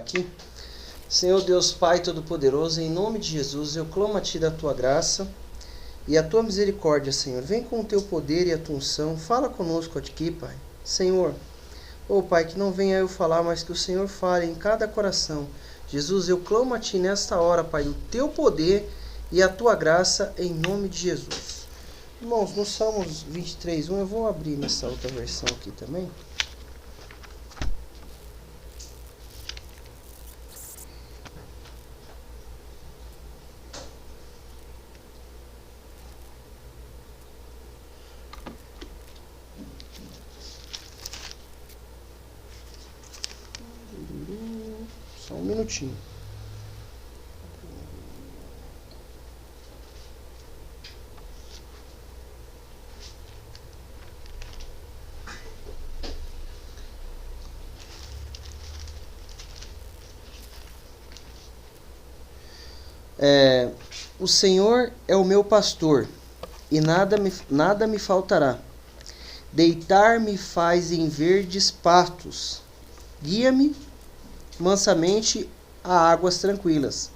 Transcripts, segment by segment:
aqui. Senhor Deus Pai Todo-Poderoso, em nome de Jesus, eu clamo a Ti da Tua graça e a Tua misericórdia, Senhor. Vem com o Teu poder e a Tua unção, fala conosco aqui, Pai. Senhor, Pai, que não venha eu falar, mas que o Senhor fale em cada coração. Jesus, eu clamo a Ti nesta hora, Pai, o Teu poder e a Tua graça, em nome de Jesus. Irmãos, no Salmos 23:1, eu vou abrir nessa outra versão aqui também. Só um minutinho. O Senhor é o meu pastor, e nada me faltará. Deitar-me faz em verdes pastos, guia-me mansamente a águas tranquilas.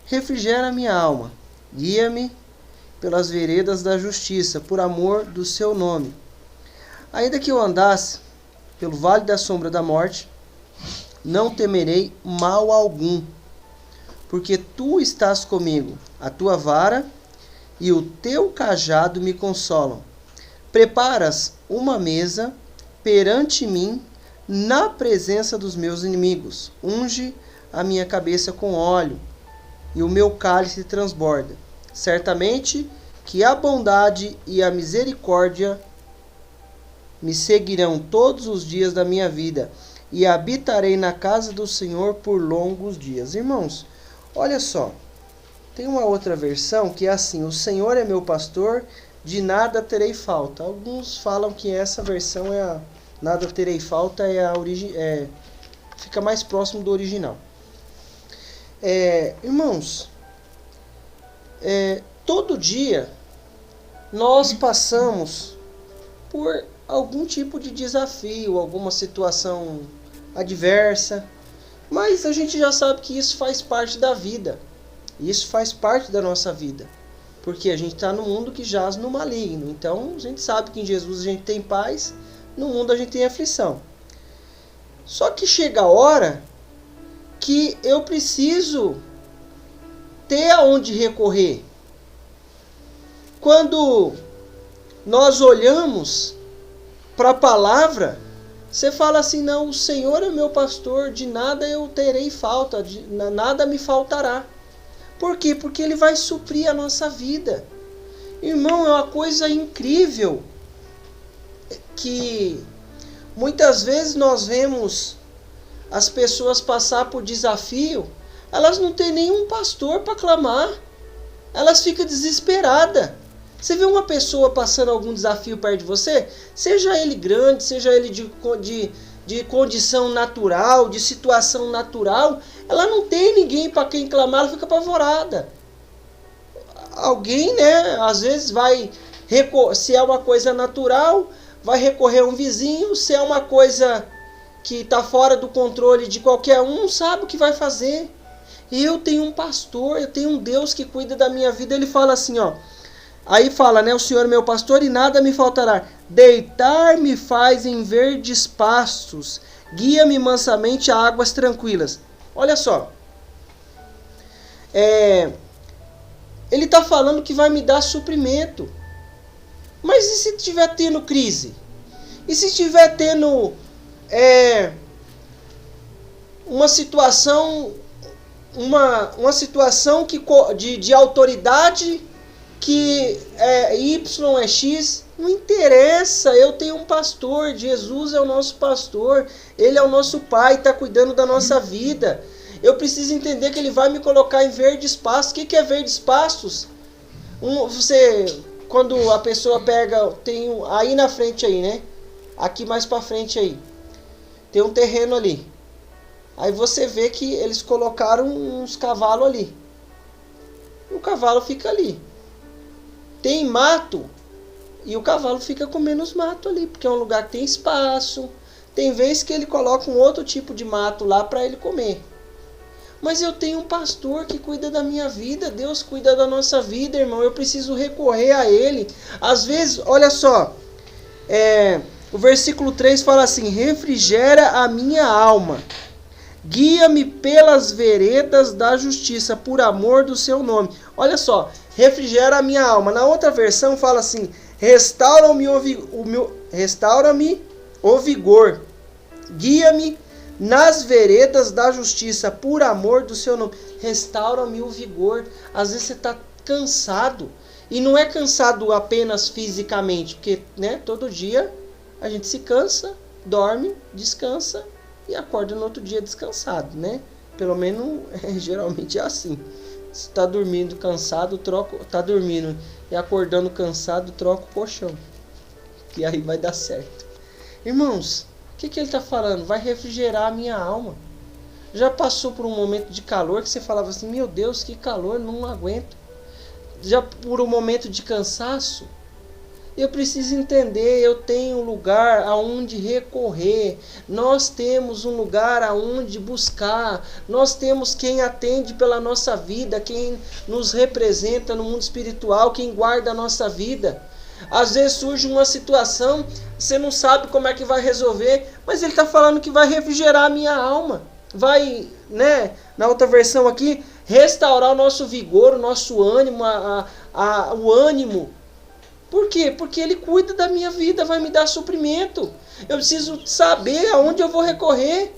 Refrigera minha alma, guia-me pelas veredas da justiça, por amor do seu nome. Ainda que eu andasse pelo vale da sombra da morte, não temerei mal algum, porque tu estás comigo, a tua vara e o teu cajado me consolam. Preparas uma mesa perante mim na presença dos meus inimigos. Unge a minha cabeça com óleo e o meu cálice transborda. Certamente que a bondade e a misericórdia me seguirão todos os dias da minha vida, e habitarei na casa do Senhor por longos dias. Irmãos, olha só, tem uma outra versão que é assim: o Senhor é meu pastor, de nada terei falta. Alguns falam que essa versão é a nada terei falta, fica mais próximo do original. Irmãos, todo dia nós passamos por algum tipo de desafio, alguma situação adversa, mas a gente já sabe que isso faz parte da vida. Isso faz parte da nossa vida, porque a gente está no mundo que jaz no maligno. Então a gente sabe que em Jesus a gente tem paz, no mundo a gente tem aflição. Só que chega a hora que eu preciso ter aonde recorrer. Quando nós olhamos para a palavra, você fala assim: não, o Senhor é meu pastor, de nada eu terei falta, de nada me faltará. Por quê? Porque Ele vai suprir a nossa vida. Irmão, é uma coisa incrível que muitas vezes nós vemos as pessoas passar por desafio, elas não têm nenhum pastor para clamar, elas ficam desesperadas. Você vê uma pessoa passando algum desafio perto de você, seja ele grande, seja ele de condição natural, de situação natural, ela não tem ninguém para quem clamar, ela fica apavorada. Alguém, às vezes se é uma coisa natural, vai recorrer a um vizinho. Se é uma coisa que está fora do controle de qualquer um, não sabe o que vai fazer. Eu tenho um pastor, eu tenho um Deus que cuida da minha vida. Ele fala assim, aí fala, o Senhor é meu pastor e nada me faltará. Deitar-me faz em verdes pastos, guia-me mansamente a águas tranquilas. Olha só, ele está falando que vai me dar suprimento. Mas e se estiver tendo crise? E se estiver tendo uma situação de autoridade que Y é X? Não interessa, eu tenho um pastor, Jesus é o nosso pastor, Ele é o nosso Pai, está cuidando da nossa vida. Eu preciso entender que Ele vai me colocar em verdes pastos. O que é verdes pastos? Quando a pessoa pega, tem aí na frente aí, aqui mais para frente aí, tem um terreno ali. Aí você vê que eles colocaram uns cavalos ali. E o cavalo fica ali. Tem mato e o cavalo fica comendo os matos ali, porque é um lugar que tem espaço. Tem vezes que ele coloca um outro tipo de mato lá para ele comer. Mas eu tenho um pastor que cuida da minha vida. Deus cuida da nossa vida, irmão. Eu preciso recorrer a Ele. Às vezes, olha só. O versículo 3 fala assim: refrigera a minha alma. Guia-me pelas veredas da justiça, por amor do seu nome. Olha só. Refrigera a minha alma. Na outra versão fala assim: restaura-me o vigor. Guia-me nas veredas da justiça, por amor do seu nome. Restaura-me o vigor. Às vezes você está cansado. E não é cansado apenas fisicamente, porque todo dia a gente se cansa, dorme, descansa e acorda no outro dia descansado, Pelo menos geralmente é assim. Se está dormindo cansado, está dormindo e acordando cansado, troca o colchão. E aí vai dar certo. Irmãos, o que ele está falando? Vai refrigerar a minha alma. Já passou por um momento de calor que você falava assim: meu Deus, que calor, não aguento. Já por um momento de cansaço, eu preciso entender, eu tenho um lugar aonde recorrer. Nós temos um lugar aonde buscar. Nós temos quem atende pela nossa vida, quem nos representa no mundo espiritual, quem guarda a nossa vida. Às vezes surge uma situação, você não sabe como é que vai resolver, mas ele está falando que vai refrigerar a minha alma. Vai, na outra versão aqui, restaurar o nosso vigor, o nosso ânimo, o ânimo. Por quê? Porque ele cuida da minha vida, vai me dar suprimento. Eu preciso saber aonde eu vou recorrer.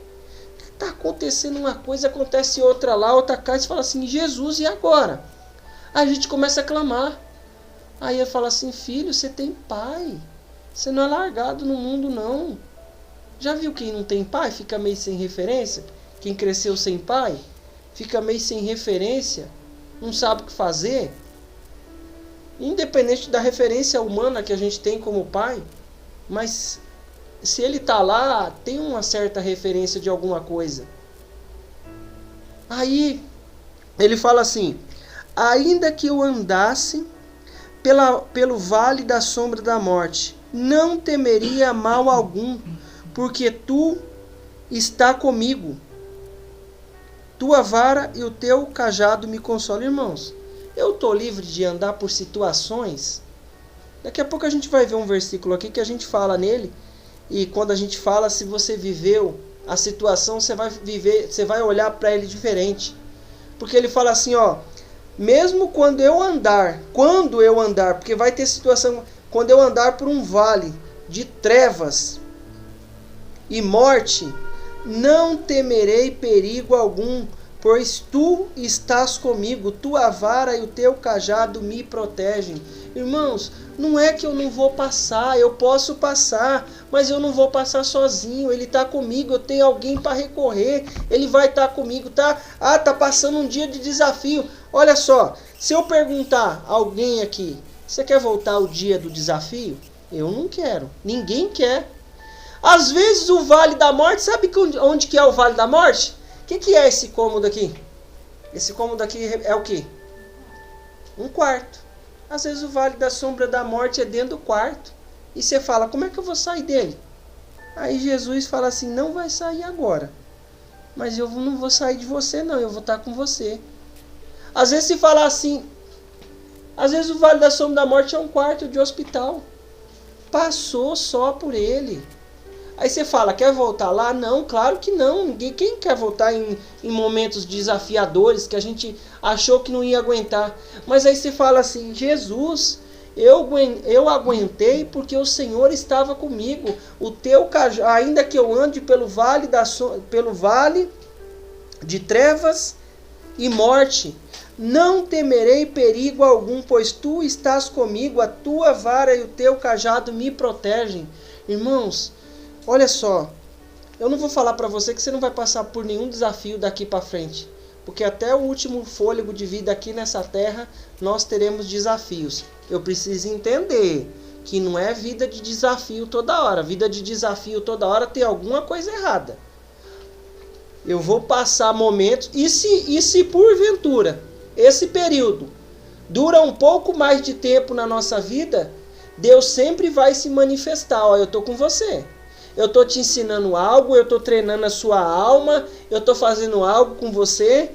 Está acontecendo uma coisa, acontece outra lá, outra cá, e você fala assim: Jesus, e agora? Aí a gente começa a clamar. Aí eu falo assim: filho, você tem pai. Você não é largado no mundo, não. Já viu quem não tem pai? Fica meio sem referência. Quem cresceu sem pai? Fica meio sem referência. Não sabe o que fazer. Independente da referência humana que a gente tem como pai. Mas se ele está lá, tem uma certa referência de alguma coisa. Aí ele fala assim: ainda que eu andasse pelo vale da sombra da morte, não temeria mal algum, porque tu está comigo. Tua vara e o teu cajado me consolam. Irmãos, eu estou livre de andar por situações. Daqui a pouco a gente vai ver um versículo aqui que a gente fala nele. E quando a gente fala, se você viveu a situação, você vai olhar para ele diferente. Porque ele fala assim, mesmo quando eu andar, porque vai ter situação, quando eu andar por um vale de trevas e morte, não temerei perigo algum, pois tu estás comigo, tua vara e o teu cajado me protegem. Irmãos, não é que eu não vou passar, eu posso passar, mas eu não vou passar sozinho. Ele está comigo, eu tenho alguém para recorrer, ele vai estar comigo, tá? Tá passando um dia de desafio. Olha só, se eu perguntar a alguém aqui: você quer voltar ao dia do desafio? Eu não quero, ninguém quer. Às vezes o Vale da Morte, sabe onde que é o Vale da Morte? O que é esse cômodo aqui? Esse cômodo aqui é o quê? Um quarto. Às vezes o Vale da Sombra da Morte é dentro do quarto. E você fala: como é que eu vou sair dele? Aí Jesus fala assim: não vai sair agora. Mas eu não vou sair de você não, eu vou estar com você. Às vezes se fala assim, às vezes o Vale da Sombra da Morte é um quarto de hospital. Passou só por ele. Aí você fala: quer voltar lá? Não, claro que não. Quem quer voltar em momentos desafiadores que a gente achou que não ia aguentar? Mas aí você fala assim: Jesus, eu aguentei porque o Senhor estava comigo. O teu cajado, ainda que eu ande pelo vale de trevas e morte, não temerei perigo algum, pois tu estás comigo, a tua vara e o teu cajado me protegem. Irmãos, olha só, eu não vou falar para você que você não vai passar por nenhum desafio daqui para frente, porque até o último fôlego de vida aqui nessa terra, nós teremos desafios. Eu preciso entender que não é vida de desafio toda hora. Vida de desafio toda hora tem alguma coisa errada. Eu vou passar momentos, e se porventura esse período dura um pouco mais de tempo na nossa vida, Deus sempre vai se manifestar: eu estou com você. eu estou te ensinando algo, eu estou treinando a sua alma, eu estou fazendo algo com você.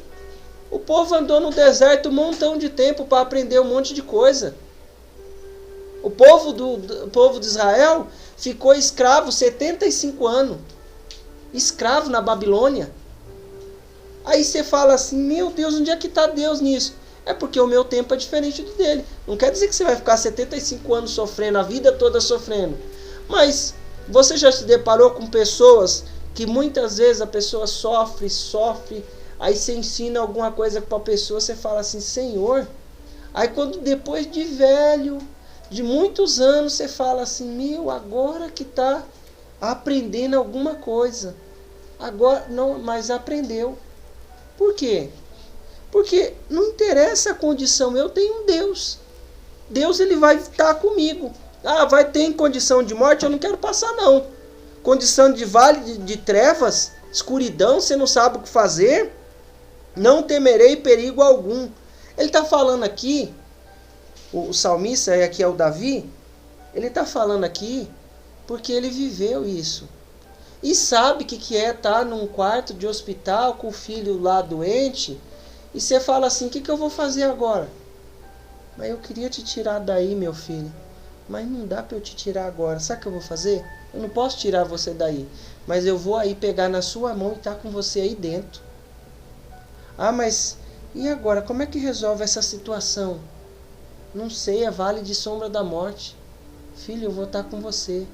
O povo andou no deserto um montão de tempo para aprender um monte de coisa. O povo de Israel ficou escravo 75 anos. Escravo na Babilônia. Aí você fala assim, meu Deus, onde é que está Deus nisso? É porque o meu tempo é diferente do dele. Não quer dizer que você vai ficar 75 anos sofrendo, a vida toda sofrendo. Mas você já se deparou com pessoas que muitas vezes a pessoa sofre, aí você ensina alguma coisa para a pessoa, você fala assim, Senhor. Aí quando depois de velho, de muitos anos, você fala assim, meu, agora que está aprendendo alguma coisa. Agora, não, mas aprendeu. Por quê? Porque não interessa a condição, eu tenho um Deus. Deus, ele vai estar comigo. Ah, vai ter em condição de morte, eu não quero passar não. Condição de vale de trevas, escuridão, você não sabe o que fazer, não temerei perigo algum. Ele está falando aqui, o salmista, aqui é o Davi, ele está falando aqui porque ele viveu isso. E sabe o que é estar num quarto de hospital com o filho lá doente, e você fala assim, o que eu vou fazer agora? Mas eu queria te tirar daí, meu filho. Mas não dá para eu te tirar agora. Sabe o que eu vou fazer? Eu não posso tirar você daí. Mas eu vou aí pegar na sua mão e estar com você aí dentro. Ah, mas e agora? Como é que resolve essa situação? Não sei, é vale de sombra da morte. Filho, eu vou estar com você.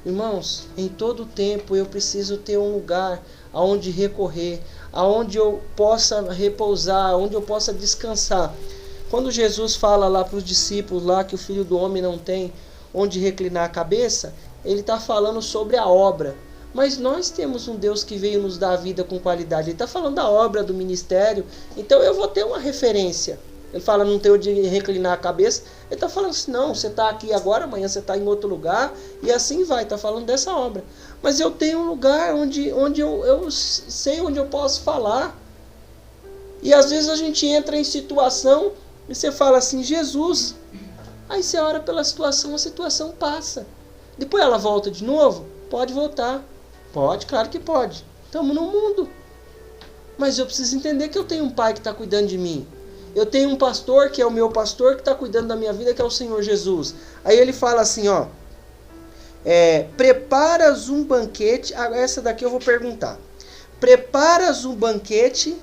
Irmãos, em todo tempo eu preciso ter um lugar aonde recorrer, aonde eu possa repousar, aonde eu possa descansar. Quando Jesus fala lá para os discípulos lá que o Filho do Homem não tem onde reclinar a cabeça, ele está falando sobre a obra. Mas nós temos um Deus que veio nos dar a vida com qualidade. Ele está falando da obra, do ministério. Então eu vou ter uma referência. Ele fala não tem onde reclinar a cabeça. Ele está falando assim, não, você está aqui agora, amanhã você está em outro lugar. E assim vai, está falando dessa obra. Mas eu tenho um lugar onde eu sei onde eu posso falar. E às vezes a gente entra em situação e você fala assim, Jesus. Aí você ora pela situação, a situação passa. Depois ela volta de novo? Pode voltar. Pode, claro que pode. Estamos no mundo. Mas eu preciso entender que eu tenho um pai que está cuidando de mim. Eu tenho um pastor que é o meu pastor que está cuidando da minha vida, que é o Senhor Jesus. Aí ele fala assim, ó. Preparas um banquete. Essa daqui eu vou perguntar. Preparas um banquete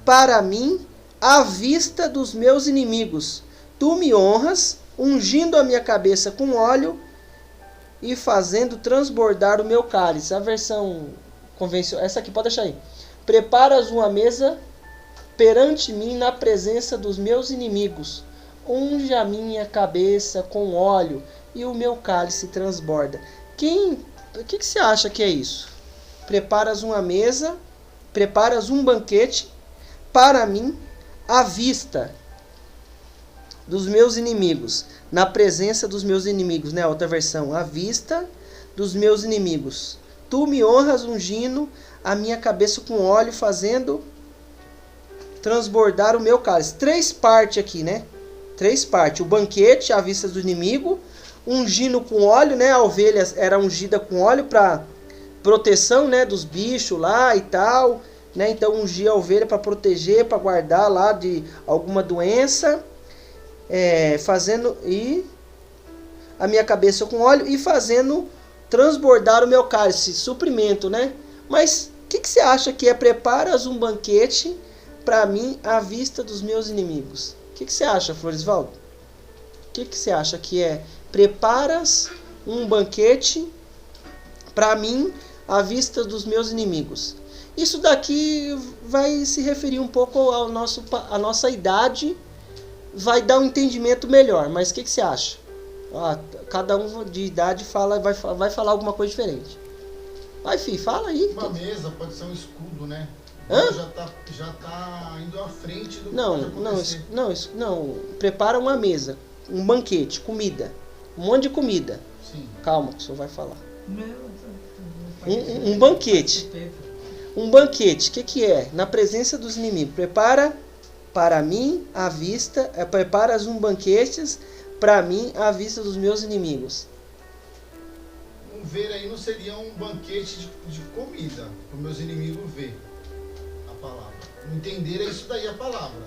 para mim à vista dos meus inimigos. Tu me honras, ungindo a minha cabeça com óleo e fazendo transbordar o meu cálice. A versão convencional, essa aqui pode deixar aí. Preparas uma mesa perante mim na presença dos meus inimigos. Unge a minha cabeça com óleo e o meu cálice transborda. O que você acha que é isso? Preparas uma mesa, preparas um banquete para mim à vista dos meus inimigos, na presença dos meus inimigos, né? Outra versão, à vista dos meus inimigos. Tu me honras ungindo a minha cabeça com óleo, fazendo transbordar o meu cálice. 3 partes aqui, né? 3 partes. O banquete à vista do inimigo, ungindo com óleo, né? A ovelha era ungida com óleo para proteção, né? Dos bichos lá e tal, né? Então ungia a ovelha para proteger, para guardar lá de alguma doença. Fazendo e a minha cabeça com óleo e fazendo transbordar o meu cálice, suprimento, né? Mas o que você acha que é preparas um banquete para mim à vista dos meus inimigos? O que você acha, Floresvaldo? O que você acha que é preparas um banquete para mim à vista dos meus inimigos? Isso daqui vai se referir um pouco à nossa idade, vai dar um entendimento melhor, mas o que você acha? Cada um de idade vai falar alguma coisa diferente. Vai, filho, fala aí. Uma mesa pode ser um escudo, né? Já tá indo à frente do que pode acontecer. Não, prepara uma mesa, um banquete, comida, um monte de comida. Sim. Calma, que o senhor vai falar. Um banquete. Um banquete, o que é? Na presença dos inimigos. Prepara para mim à vista, preparas um banquete para mim à vista dos meus inimigos. Um ver aí não seria um banquete de comida, para os meus inimigos ver a palavra. Entender é isso daí, a palavra.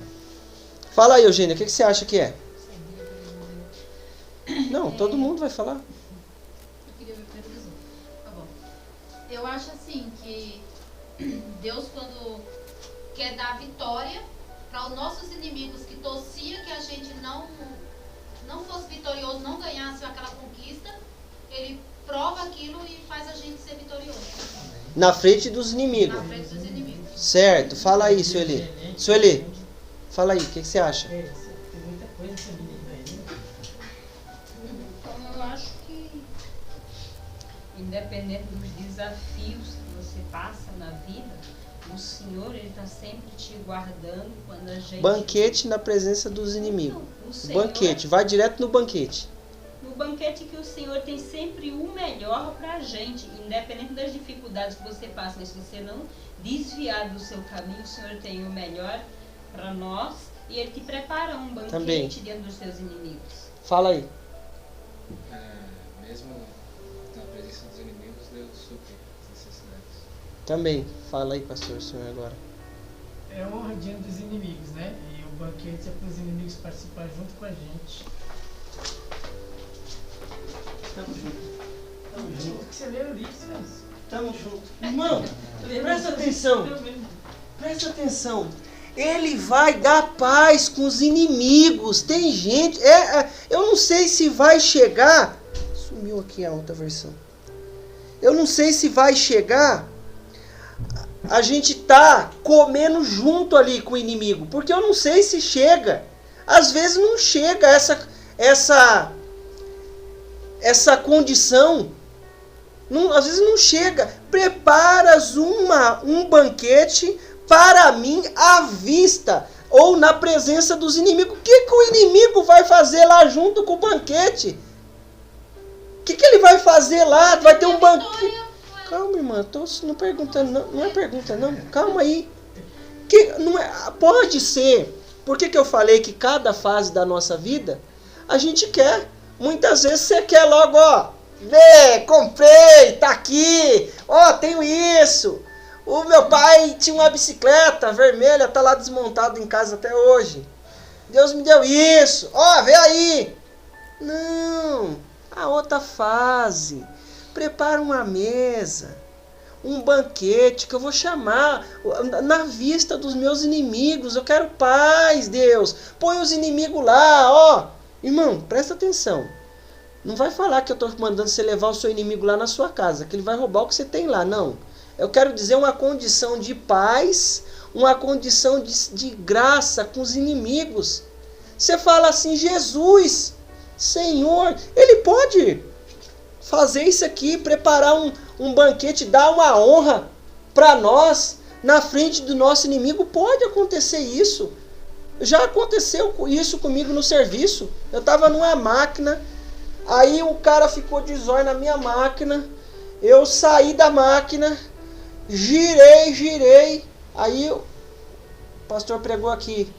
Fala aí, Eugênia, o que você acha que é? Não, todo mundo vai falar. Eu queria ver primeiro dos outros. Tá bom. Eu acho assim que Deus, quando quer dar vitória para os nossos inimigos que torcia que a gente não fosse vitorioso, não ganhasse aquela conquista, Ele prova aquilo e faz a gente ser vitorioso. Na frente dos inimigos. Na frente dos inimigos. Certo, fala aí, Sueli. Sueli, fala aí, o que você acha? Tem muita coisa essa menina aí. Então eu acho que, independente dos desafios que você passa na vida, o Senhor, Ele está sempre te guardando quando a gente... Banquete na presença dos inimigos. O Senhor, Banquete, vai direto no banquete. no banquete que o Senhor tem sempre o melhor para a gente, independente das dificuldades que você passa, mas se você não desviar do seu caminho, o Senhor tem o melhor para nós e Ele te prepara um banquete Também. diante dos seus inimigos. Fala aí. Mesmo na presença dos inimigos, Deus supre as necessidades. Também. Fala aí, pastor, o senhor agora. É honra diante dos inimigos, né? E o banquete é para os inimigos participar junto com a gente. Tamo junto. Tamo Junto junto. que você lê o livro, faz. Tamo junto. Irmão, presta atenção. Presta atenção. Ele vai dar paz com os inimigos. Tem gente... eu não sei se vai chegar... Sumiu aqui a outra versão. Eu não sei se vai chegar... A gente tá comendo junto ali com o inimigo. Porque eu não sei se chega. Às vezes não chega essa condição. Não, às vezes não chega. Preparas um banquete para mim à vista ou na presença dos inimigos. O que o inimigo vai fazer lá junto com o banquete? O que ele vai fazer lá? Vai ter um banquete. Calma, irmã, tô não perguntando, não é pergunta, não. Calma aí. Não é, pode ser. Por que eu falei que cada fase da nossa vida a gente quer? Muitas vezes você quer logo, ó, vê, comprei, tá aqui, ó, tenho isso. O meu pai tinha uma bicicleta vermelha, tá lá desmontado em casa até hoje. Deus me deu isso, ó, vê aí. Não, a outra fase. Prepara uma mesa, um banquete que eu vou chamar na vista dos meus inimigos. Eu quero paz, Deus. Põe os inimigos lá, ó. Irmão, presta atenção. Não vai falar que eu estou mandando você levar o seu inimigo lá na sua casa, que ele vai roubar o que você tem lá, não. Eu quero dizer uma condição de paz, uma condição de graça com os inimigos. Você fala assim, Jesus, Senhor, Ele pode fazer isso aqui, preparar um banquete, dar uma honra para nós na frente do nosso inimigo. Pode acontecer isso. Já aconteceu isso comigo no serviço. Eu estava numa máquina, aí o cara ficou de zóio na minha máquina. Eu saí da máquina, girei. Aí o pastor pregou aqui.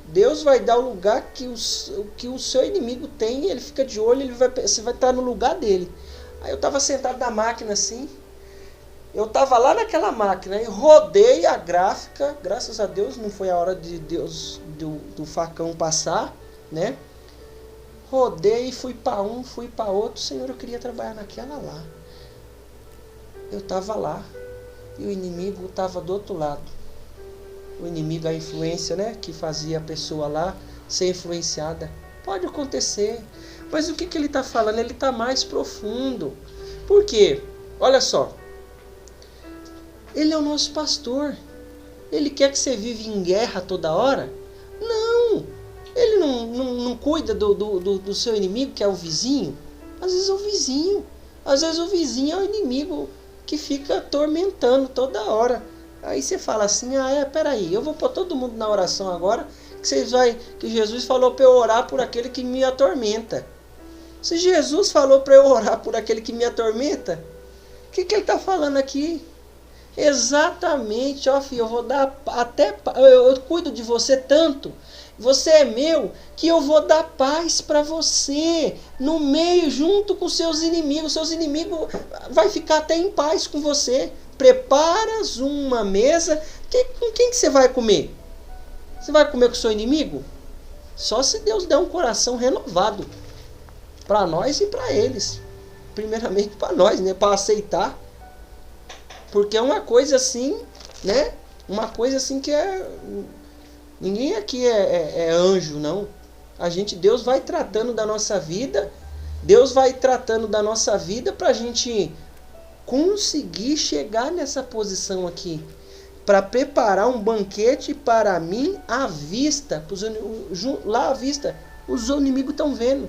Deus vai dar o lugar que o seu inimigo tem, ele fica de olho, você vai estar no lugar dele. Aí eu estava sentado na máquina assim, eu estava lá naquela máquina, e rodei a gráfica, graças a Deus, não foi a hora de Deus do facão passar, né? Rodei, fui para um, fui para outro. Senhor, eu queria trabalhar naquela lá. Eu estava lá, e o inimigo estava do outro lado. O inimigo, a influência, né, que fazia a pessoa lá ser influenciada. Pode acontecer. Mas o que ele está falando? Ele está mais profundo. Por quê? Olha só. Ele é o nosso pastor. Ele quer que você viva em guerra toda hora? Não. Ele não cuida do seu inimigo, que é o vizinho. Às vezes é o vizinho. Às vezes o vizinho é o inimigo que fica atormentando toda hora. Aí você fala assim, peraí, eu vou pôr todo mundo na oração agora, que Jesus falou para eu orar por aquele que me atormenta. Se Jesus falou para eu orar por aquele que me atormenta, o que ele está falando aqui? Exatamente, ó filho, eu vou dar até, eu cuido de você tanto, você é meu, que eu vou dar paz para você, no meio, junto com seus inimigos vai ficar até em paz com você. Preparas uma mesa, com quem que você vai comer? Você vai comer com o seu inimigo? Só se Deus der um coração renovado para nós e para eles. Primeiramente para nós, né? Para aceitar. Porque é uma coisa assim, né? Uma coisa assim que é... Ninguém aqui é anjo, não. Deus vai tratando da nossa vida. Deus vai tratando da nossa vida para a gente conseguir chegar nessa posição aqui. Para preparar um banquete para mim à vista. Lá à vista. Os inimigos estão vendo.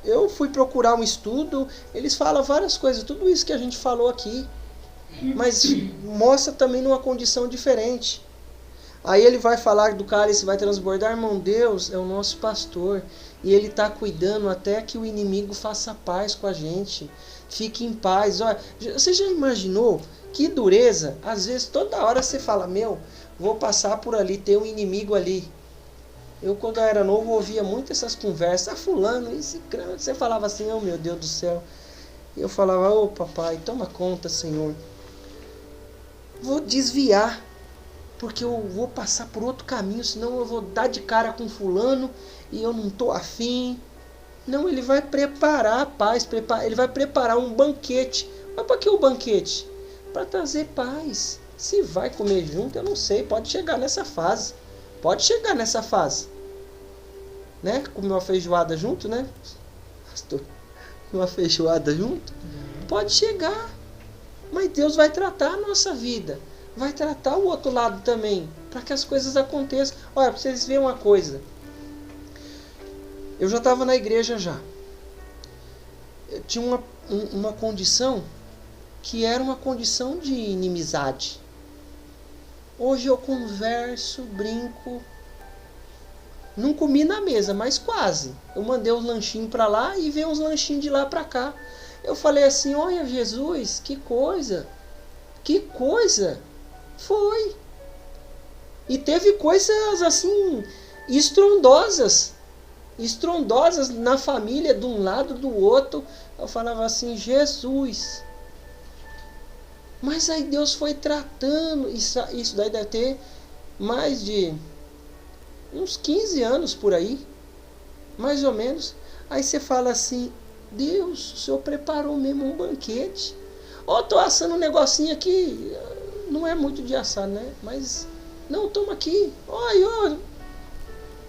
Eu fui procurar um estudo, eles falam várias coisas, tudo isso que a gente falou aqui, mas mostra também numa condição diferente. Aí ele vai falar do cálice vai transbordar, irmão, Deus é o nosso pastor, e ele está cuidando até que o inimigo faça paz com a gente, fique em paz. Olha, você já imaginou que dureza? Às vezes toda hora você fala, vou passar por ali, tem um inimigo ali. Eu, quando eu era novo, ouvia muito essas conversas. Fulano, esse crânio. Você falava assim, meu Deus do céu. E eu falava, papai, toma conta, Senhor. Vou desviar. Porque eu vou passar por outro caminho. Senão eu vou dar de cara com fulano. E eu não estou afim. Não, ele vai preparar a paz. Ele vai preparar um banquete. Mas para que o banquete? Para trazer paz. Se vai comer junto, eu não sei. Pode chegar nessa fase. Pode chegar nessa fase, né? Comer uma feijoada junto, né? Pastor, uma feijoada junto? Pode chegar. Mas Deus vai tratar a nossa vida. Vai tratar o outro lado também. Para que as coisas aconteçam. Olha, para vocês verem uma coisa. Eu já estava na igreja já. Eu tinha uma condição que era uma condição de inimizade. Hoje eu converso, brinco. Não comi na mesa, mas quase. Eu mandei uns lanchinhos para lá e veio uns lanchinhos de lá para cá. Eu falei assim, olha Jesus, que coisa. Que coisa. Foi. E teve coisas assim, estrondosas. Estrondosas na família, de um lado, do outro. Eu falava assim, Jesus. Mas aí Deus foi tratando, isso daí deve ter mais de uns 15 anos por aí, mais ou menos. Aí você fala assim, Deus, o Senhor preparou mesmo um banquete. Tô assando um negocinho aqui, não é muito de assar, né? Mas, não, toma aqui,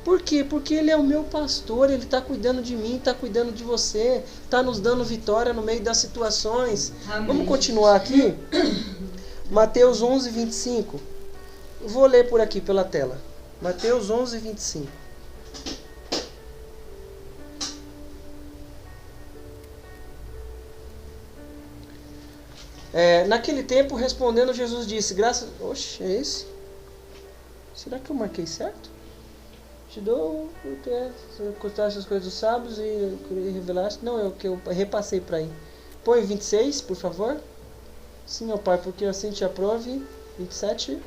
Por quê? Porque Ele é o meu pastor, Ele está cuidando de mim, está cuidando de você, está nos dando vitória no meio das situações. Amém. Vamos continuar aqui? Mateus 11, 25. Vou ler por aqui pela tela. Mateus 11, 25. Naquele tempo, respondendo, Jesus disse, Oxe, é esse? Será que eu marquei certo? Te dou contar essas coisas dos sábios e revelaste. Não, é o que eu repassei para aí. Põe 26, por favor. Sim, ó Pai, porque assim te aprove. 27.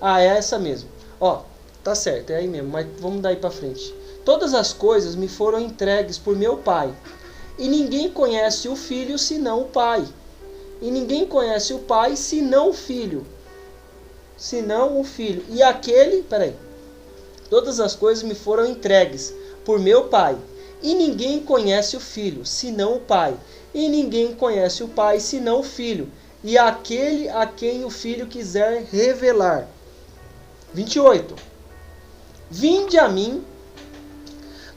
É essa mesmo. Tá certo, é aí mesmo, mas vamos daí para frente. Todas as coisas me foram entregues por meu Pai. E ninguém conhece o Filho senão o Pai. E ninguém conhece o Pai senão o Filho. Senão o Filho. E todas as coisas me foram entregues por meu Pai. E ninguém conhece o Filho, senão o Pai. E ninguém conhece o Pai, senão o Filho. E aquele a quem o Filho quiser revelar. 28. Vinde a mim,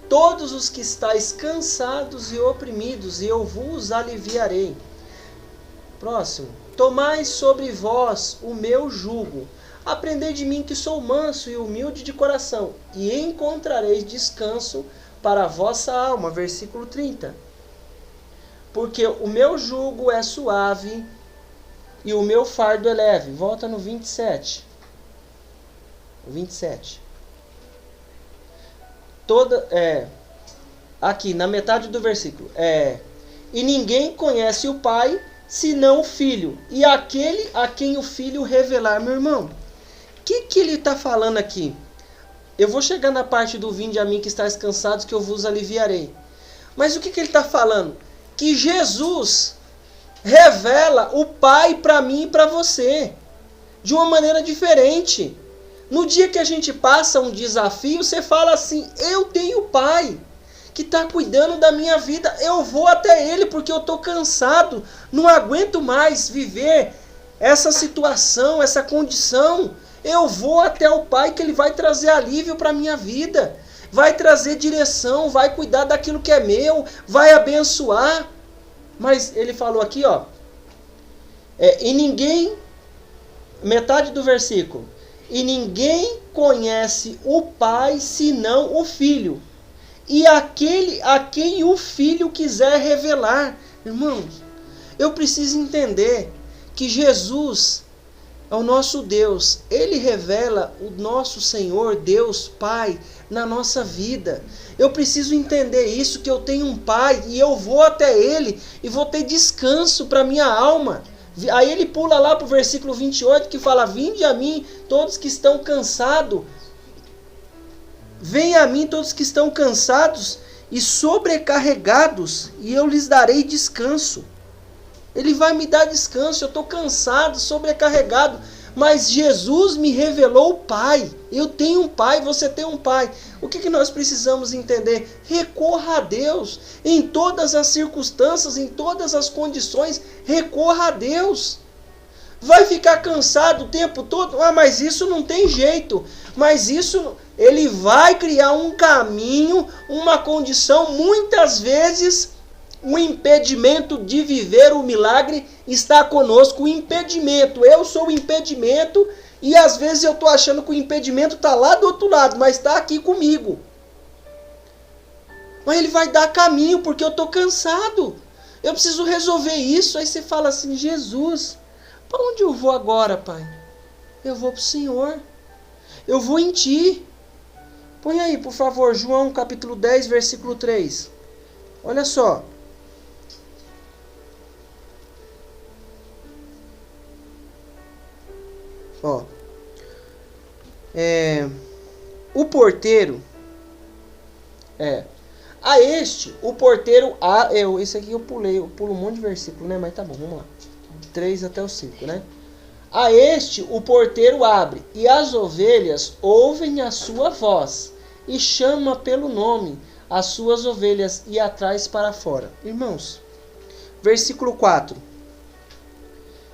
todos os que estáis cansados e oprimidos, e eu vos aliviarei. Próximo. Tomai sobre vós o meu jugo. Aprendei de mim que sou manso e humilde de coração, e encontrareis descanso para a vossa alma. Versículo 30. Porque o meu jugo é suave e o meu fardo é leve. Volta no 27. 27. Aqui, na metade do versículo. E ninguém conhece o Pai, senão o Filho. E aquele a quem o Filho revelar. Meu irmão, o que ele está falando aqui? Eu vou chegar na parte do vinde a mim que estáis cansados, que eu vos aliviarei. Mas o que ele está falando? Que Jesus revela o Pai para mim e para você. De uma maneira diferente. No dia que a gente passa um desafio, você fala assim, eu tenho Pai que está cuidando da minha vida. Eu vou até Ele porque eu estou cansado. Não aguento mais viver essa situação, essa condição. Eu vou até o Pai que Ele vai trazer alívio para a minha vida. Vai trazer direção, vai cuidar daquilo que é meu, vai abençoar. Mas Ele falou aqui, ó. E ninguém, metade do versículo. E ninguém conhece o Pai senão o Filho. E aquele a quem o Filho quiser revelar. Irmãos, eu preciso entender que Jesus é o nosso Deus. Ele revela o nosso Senhor, Deus Pai, na nossa vida. Eu preciso entender isso, que eu tenho um Pai e eu vou até Ele e vou ter descanso para minha alma. Aí ele pula lá para o versículo 28 que fala, vinde a mim todos que estão cansados. Venha a mim todos que estão cansados e sobrecarregados, e eu lhes darei descanso. Ele vai me dar descanso. Eu estou cansado, sobrecarregado, mas Jesus me revelou o Pai. Eu tenho um Pai, você tem um Pai. O que nós precisamos entender? Recorra a Deus em todas as circunstâncias, em todas as condições. Recorra a Deus. Vai ficar cansado o tempo todo? Mas isso não tem jeito. Mas isso, Ele vai criar um caminho, uma condição. Muitas vezes, o impedimento de viver o milagre está conosco. O impedimento, eu sou o impedimento. E às vezes eu estou achando que o impedimento está lá do outro lado, mas está aqui comigo. Mas Ele vai dar caminho, porque eu estou cansado. Eu preciso resolver isso. Aí você fala assim, Jesus, para onde eu vou agora, Pai? Eu vou para o Senhor. Eu vou em Ti. Põe aí, por favor, João capítulo 10, versículo 3. Olha só. Ó. O porteiro. A este, o porteiro. Esse aqui eu pulei. Eu pulo um monte de versículo, né? Mas tá bom, vamos lá. 3 até o 5, né? A este o porteiro abre, e as ovelhas ouvem a sua voz, e chama pelo nome as suas ovelhas, e as traz para fora. Irmãos, versículo 4.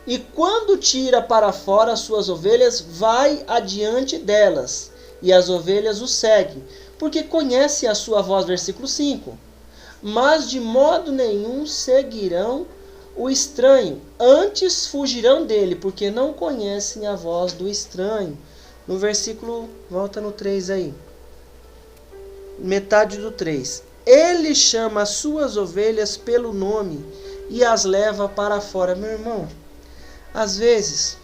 E quando tira para fora as suas ovelhas, vai adiante delas, e as ovelhas o seguem, porque conhece a sua voz. Versículo 5. Mas de modo nenhum seguirão o estranho, antes fugirão dele, porque não conhecem a voz do estranho. No versículo, volta no 3 aí. Metade do 3. Ele chama as suas ovelhas pelo nome e as leva para fora. Meu irmão, às vezes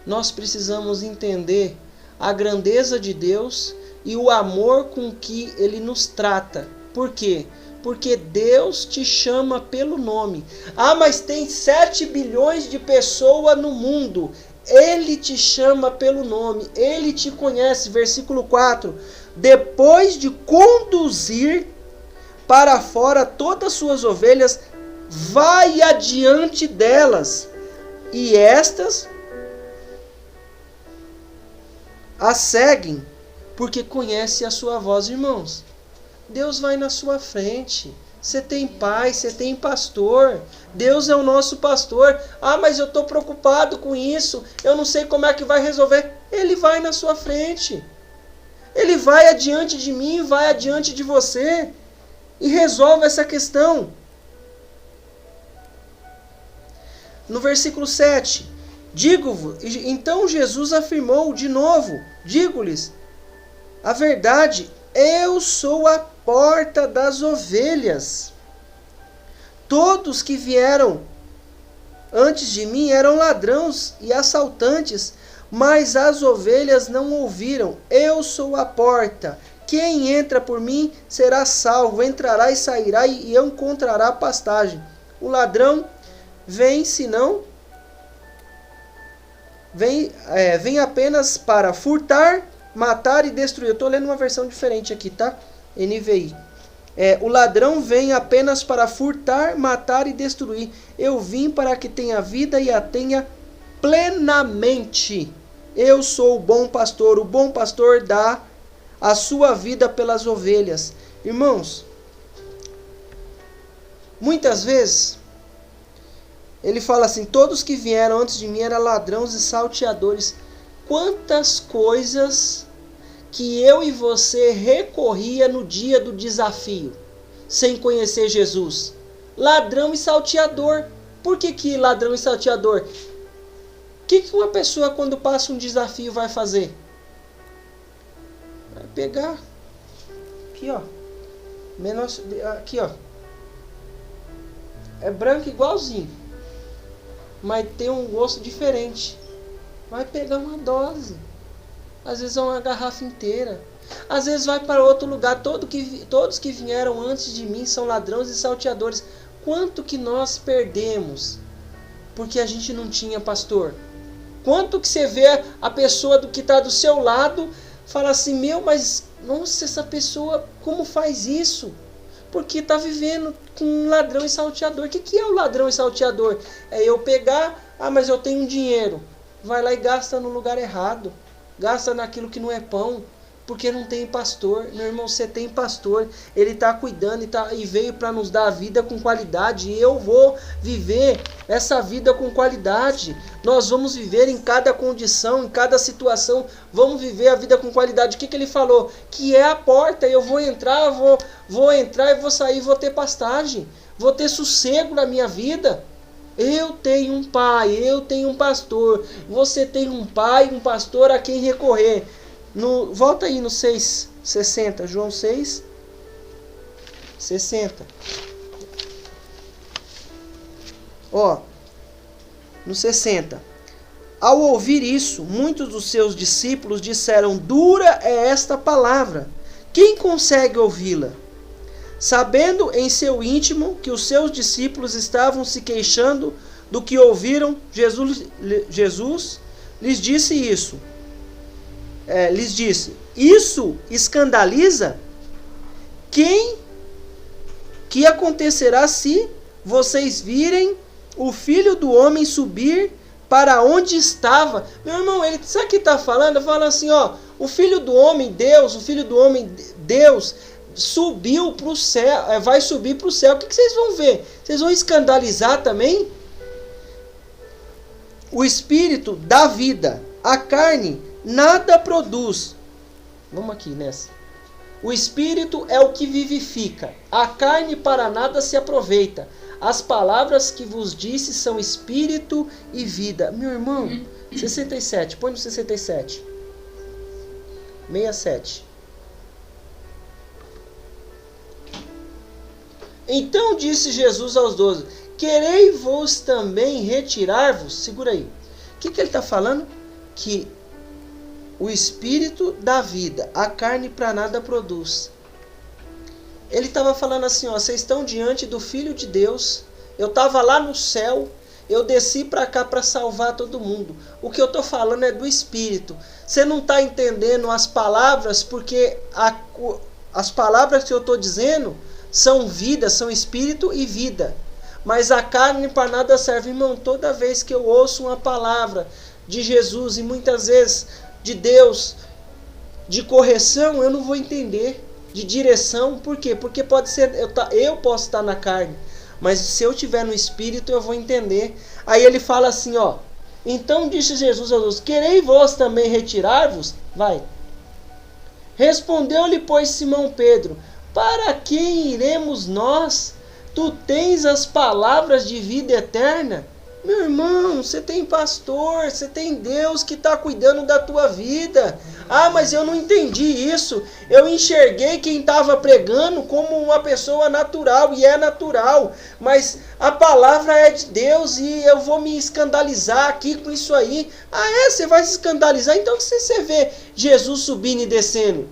nós precisamos entender a grandeza de Deus e o amor com que Ele nos trata. Por quê? Porque Deus te chama pelo nome. Mas tem 7 bilhões de pessoas no mundo. Ele te chama pelo nome. Ele te conhece. Versículo 4. Depois de conduzir para fora todas as suas ovelhas, vai adiante delas. E estas as seguem, porque conhece a sua voz. Irmãos, Deus vai na sua frente. Você tem pai, você tem pastor. Deus é o nosso pastor. Mas eu estou preocupado com isso. Eu não sei como é que vai resolver. Ele vai na sua frente. Ele vai adiante de mim, vai adiante de você. E resolve essa questão. No versículo 7. Digo-vos, então Jesus afirmou de novo. Digo-lhes a verdade. Eu sou a porta das ovelhas. Todos que vieram antes de mim eram ladrões e assaltantes, mas as ovelhas não ouviram. Eu sou a porta. Quem entra por mim será salvo, entrará e sairá e encontrará pastagem. o ladrão vem vem apenas para furtar, matar e destruir. Eu estou lendo uma versão diferente aqui, tá? NVI. O ladrão vem apenas para furtar, matar e destruir. Eu vim para que tenha vida e a tenha plenamente. Eu sou o bom pastor dá a sua vida pelas ovelhas. Irmãos, muitas vezes ele fala assim: todos que vieram antes de mim eram ladrões e salteadores. Quantas coisas que eu e você recorria no dia do desafio, sem conhecer Jesus. Ladrão e salteador. Por que ladrão e salteador? O que uma pessoa, quando passa um desafio, vai fazer? Vai pegar aqui, ó, aqui, ó, é branco igualzinho, mas tem um gosto diferente. Vai pegar uma dose, às vezes é uma garrafa inteira, às vezes vai para outro lugar. Todos que vieram antes de mim são ladrões e salteadores. Quanto que nós perdemos porque a gente não tinha pastor? Quanto que você vê a pessoa que está do seu lado, fala assim: mas nossa, essa pessoa como faz isso? Porque está vivendo com um ladrão e salteador. O que é o ladrão e salteador? É eu pegar, mas eu tenho dinheiro, vai lá e gasta no lugar errado, gasta naquilo que não é pão, porque não tem pastor. Meu irmão, você tem pastor, ele está cuidando e veio para nos dar a vida com qualidade, e eu vou viver essa vida com qualidade. Nós vamos viver em cada condição, em cada situação, vamos viver a vida com qualidade. O que ele falou? Que é a porta. Eu vou entrar, vou entrar e vou sair, vou ter pastagem, vou ter sossego na minha vida. Eu tenho um pai, eu tenho um pastor, você tem um pai, um pastor a quem recorrer. Volta aí no 6:60, João 6:60. Ó, no 60. Ao ouvir isso, muitos dos seus discípulos disseram: dura é esta palavra, quem consegue ouvi-la? Sabendo em seu íntimo que os seus discípulos estavam se queixando do que ouviram, Jesus lhes disse isso. Lhes disse: isso escandaliza? Que acontecerá se vocês virem o Filho do Homem subir para onde estava? Meu irmão, sabe o que está falando? Fala assim, ó, o Filho do Homem, Deus, subiu para o céu, vai subir para o céu. O que vocês vão ver? Vocês vão escandalizar também? O Espírito dá vida, a carne nada produz. Vamos aqui nessa. O Espírito é o que vivifica, a carne para nada se aproveita. As palavras que vos disse são Espírito e vida. Meu irmão, 67, põe no 67. 67. Então disse Jesus aos 12: querei-vos também retirar-vos? Segura aí. O que ele está falando? Que o Espírito dá vida, a carne para nada produz. Ele estava falando assim, ó, vocês estão diante do Filho de Deus, eu estava lá no céu, eu desci para cá para salvar todo mundo. O que eu estou falando é do Espírito. Você não está entendendo as palavras, porque as palavras que eu estou dizendo são vida, são Espírito e vida. Mas a carne para nada serve. Irmão, toda vez que eu ouço uma palavra de Jesus, e muitas vezes de Deus, de correção, eu não vou entender, de direção. Por quê? Porque pode ser, eu posso estar na carne, mas se eu estiver no Espírito eu vou entender. Aí ele fala assim, ó, então disse Jesus a Deus: querei vós também retirar-vos? Vai. Respondeu-lhe, pois, Simão Pedro: para quem iremos nós? Tu tens as palavras de vida eterna. Meu irmão, você tem pastor, você tem Deus que está cuidando da tua vida. Mas eu não entendi isso. Eu enxerguei quem estava pregando como uma pessoa natural, e é natural. Mas a palavra é de Deus e eu vou me escandalizar aqui com isso aí. Você vai se escandalizar? Então que você vê Jesus subindo e descendo?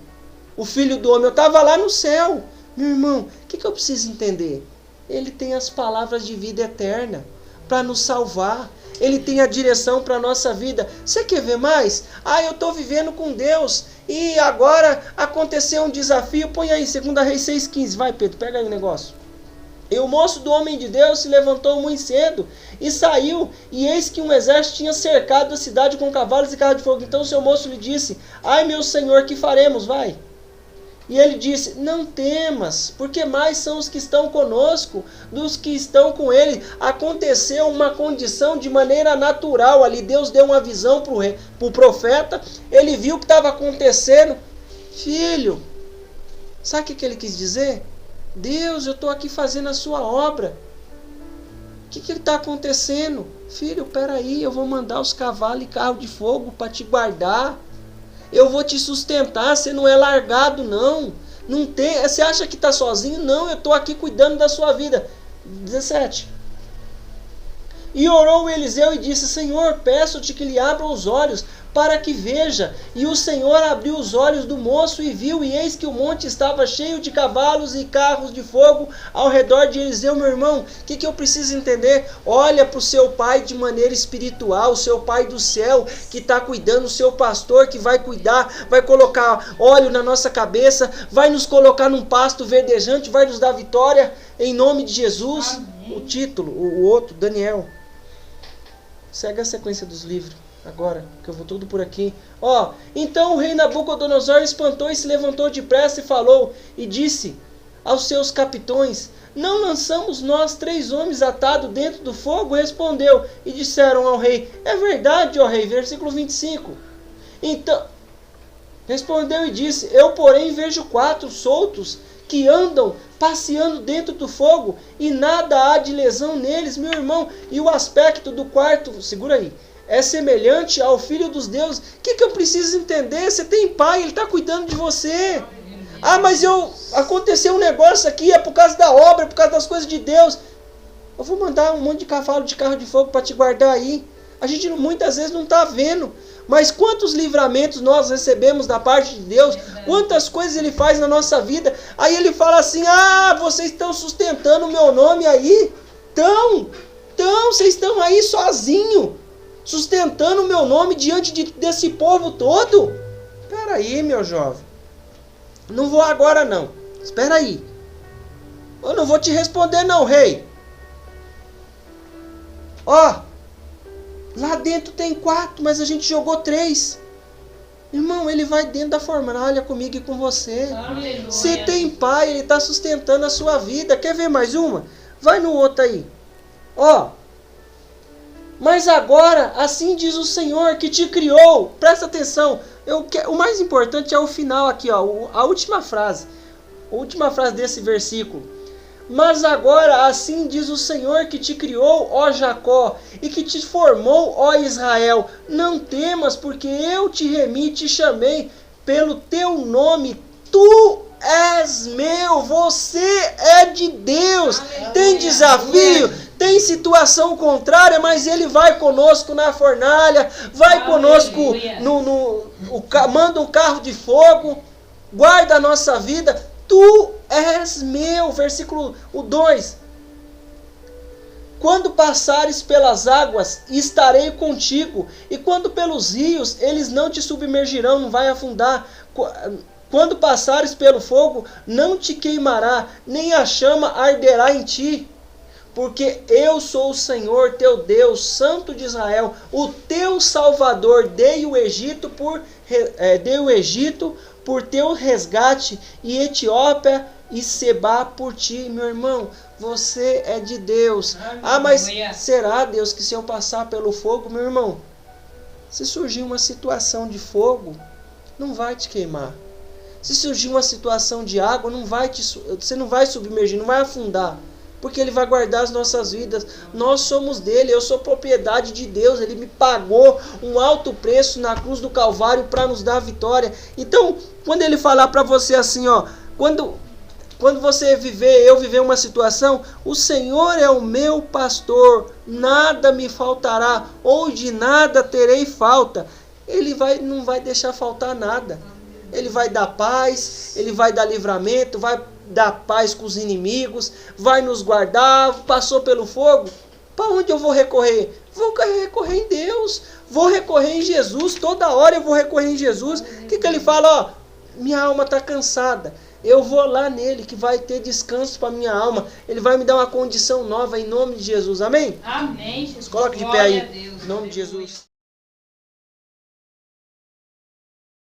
O Filho do Homem, eu estava lá no céu. Meu irmão, o que eu preciso entender? Ele tem as palavras de vida eterna para nos salvar. Ele tem a direção para a nossa vida. Você quer ver mais? Eu estou vivendo com Deus e agora aconteceu um desafio. Põe aí, 2 Reis 6,15. Vai, Pedro, pega aí o negócio. E o moço do homem de Deus se levantou muito cedo e saiu, e eis que um exército tinha cercado a cidade com cavalos e carros de fogo. Então o seu moço lhe disse: ai, meu senhor, que faremos? Vai. E ele disse: não temas, porque mais são os que estão conosco dos que estão com ele. Aconteceu uma condição de maneira natural ali. Deus deu uma visão para o profeta. Ele viu o que estava acontecendo. Filho, sabe o que ele quis dizer? Deus, eu estou aqui fazendo a sua obra. O que está acontecendo? Filho, peraí, eu vou mandar os cavalos e carro de fogo para te guardar. Eu vou te sustentar, você não é largado, não. Não tem, você acha que está sozinho? Não, eu estou aqui cuidando da sua vida. 17. E orou Eliseu e disse: Senhor, peço-te que lhe abra os olhos, para que veja. E o Senhor abriu os olhos do moço e viu, e eis que o monte estava cheio de cavalos e carros de fogo ao redor de Eliseu. Meu irmão, o que eu preciso entender? Olha para o seu pai de maneira espiritual, o seu pai do céu, que está cuidando, o seu pastor que vai cuidar, vai colocar óleo na nossa cabeça, vai nos colocar num pasto verdejante, vai nos dar vitória, em nome de Jesus. Amém. O título, o outro, Daniel. Segue a sequência dos livros agora, que eu vou tudo por aqui. Então o rei Nabucodonosor espantou e se levantou depressa e falou, e disse aos seus capitões: não lançamos nós 3 homens atados dentro do fogo? Respondeu, e disseram ao rei: é verdade, ó rei. Versículo 25. Então respondeu e disse: eu porém vejo 4 soltos que andam passeando dentro do fogo, e nada há de lesão neles, meu irmão. E o aspecto do quarto, segura aí, é semelhante ao filho dos deuses. O que eu preciso entender? Você tem pai, ele está cuidando de você. Mas aconteceu um negócio aqui, é por causa da obra, é por causa das coisas de Deus. Eu vou mandar um monte de cavalo de carro de fogo para te guardar aí. A gente muitas vezes não está vendo. Mas quantos livramentos nós recebemos da parte de Deus, quantas coisas Ele faz na nossa vida. Aí Ele fala assim: vocês estão sustentando o meu nome aí? Então, vocês estão aí sozinhos, sustentando o meu nome diante desse povo todo? Espera aí, meu jovem, não vou agora não, espera aí, eu não vou te responder não, rei. Lá dentro tem 4, mas a gente jogou 3. Irmão, ele vai dentro da fornalha comigo e com você. Aleluia. Você tem pai, ele está sustentando a sua vida. Quer ver mais uma? Vai no outro aí. Mas agora, assim diz o Senhor que te criou. Presta atenção. O mais importante é o final aqui, a última frase. A última frase desse versículo. Mas agora, assim diz o Senhor que te criou, ó Jacó, e que te formou, ó Israel. Não temas, porque eu te remi, te chamei pelo teu nome. Tu és meu, você é de Deus. Aleluia. Tem desafio, tem situação contrária, mas Ele vai conosco na fornalha, vai conosco, manda um carro de fogo, guarda a nossa vida. Tu és meu. Versículo 2. Quando passares pelas águas, estarei contigo. E quando pelos rios, eles não te submergirão, não vai afundar. Quando passares pelo fogo, não te queimará, nem a chama arderá em ti. Porque eu sou o Senhor teu Deus, Santo de Israel, o teu Salvador. Dei o Egito por teu resgate, e Etiópia e Sebá por ti. Meu irmão, você é de Deus. Mas será, Deus, que se eu passar pelo fogo, meu irmão, se surgir uma situação de fogo, não vai te queimar. Se surgir uma situação de água, você não vai submergir, não vai afundar. Porque Ele vai guardar as nossas vidas. Nós somos dele, eu sou propriedade de Deus. Ele me pagou um alto preço na cruz do Calvário para nos dar a vitória. Então, quando Ele falar para você assim, quando você eu viver uma situação, o Senhor é o meu pastor, nada me faltará, ou de nada terei falta. Ele não vai deixar faltar nada. Ele vai dar paz, Ele vai dar livramento, vai dar paz com os inimigos, vai nos guardar, passou pelo fogo. Para onde eu vou recorrer? Vou recorrer em Deus, vou recorrer em Jesus, toda hora eu vou recorrer em Jesus. O que ele fala? Ó, minha alma está cansada. Eu vou lá nele, que vai ter descanso para minha alma. Ele vai me dar uma condição nova em nome de Jesus. Amém? Amém, Jesus. Coloque de pé Glória aí, a Deus. em nome de Jesus.